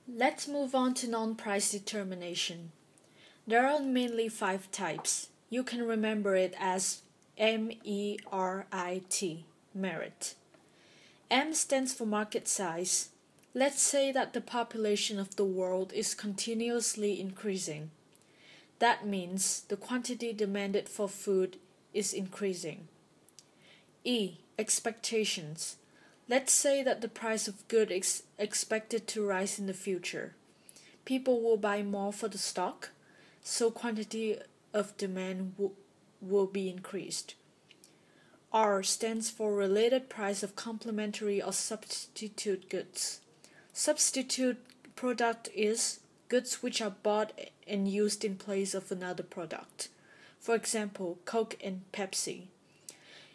Let's move on to non-price determination. There are mainly five types. You can remember it as MERIT, merit. M stands for market size. Let's say that the population of the world is continuously increasing. That means the quantity demanded for food is increasing. E. Expectations. Let's say that the price of goods is expected to rise in the future. People will buy more for the stock, so quantity of demand will be increased. R stands for related price of complementary or substitute goods. Substitute product is goods which are bought and used in place of another product. For example, Coke and Pepsi.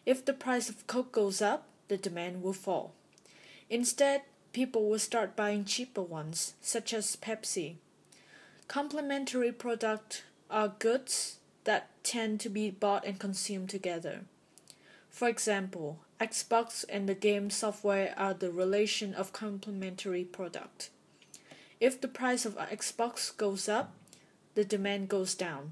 If the price of Coke goes up, the demand will fall. Instead, people will start buying cheaper ones, such as Pepsi. Complementary products are goods that tend to be bought and consumed together. For example, Xbox and the game software are the relation of complementary product. If the price of Xbox goes up, the demand goes down.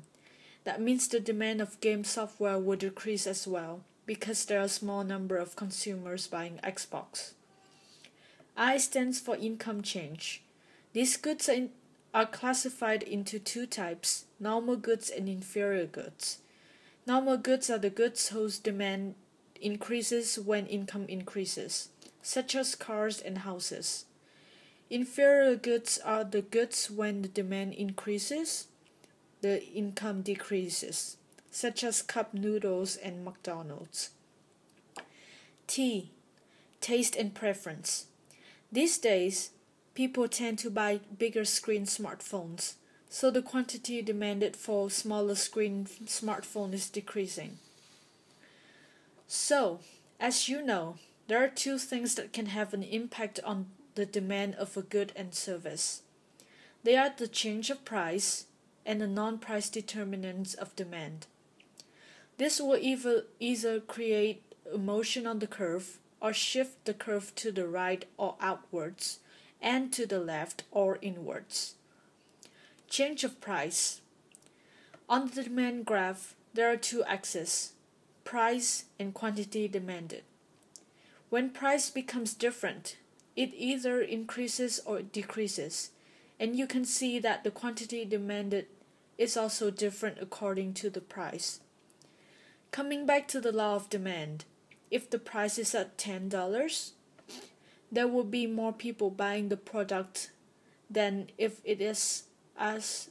That means the demand of game software will decrease as well, because there are a small number of consumers buying Xbox. I stands for income change. These goods are classified into two types, normal goods and inferior goods. Normal goods are the goods whose demand increases when income increases, such as cars and houses. Inferior goods are the goods when the demand increases, the income decreases, such as cup noodles and McDonald's. T. Taste and preference. These days, people tend to buy bigger screen smartphones, so the quantity demanded for smaller screen smartphone is decreasing. So, as you know, there are two things that can have an impact on the demand of a good and service. They are the change of price and the non-price determinants of demand. This will either create a motion on the curve or shift the curve to the right or outwards and to the left or inwards. Change of price. On the demand graph, there are two axes, price and quantity demanded. When price becomes different, it either increases or decreases, and you can see that the quantity demanded is also different according to the price. Coming back to the law of demand, if the price is at $10, there will be more people buying the product than if it is at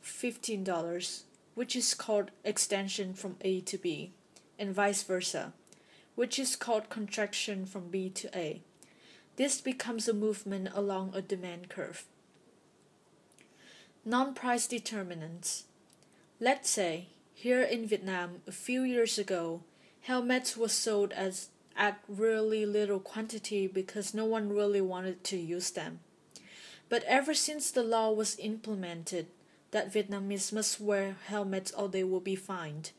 $15, which is called extension from A to B, and vice versa, which is called contraction from B to A. This becomes a movement along a demand curve. Non-price determinants. Let's say, here in Vietnam, a few years ago, helmets were sold at really little quantity because no one really wanted to use them. But ever since the law was implemented that Vietnamese must wear helmets or they will be fined,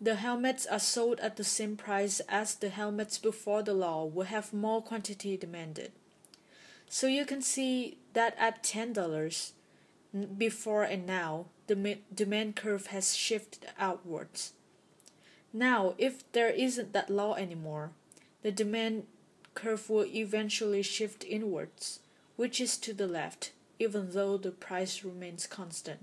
the helmets are sold at the same price as the helmets before the law will have more quantity demanded. So you can see that at $10, before and now, the demand curve has shifted outwards. Now, if there isn't that law anymore, the demand curve will eventually shift inwards, which is to the left, even though the price remains constant.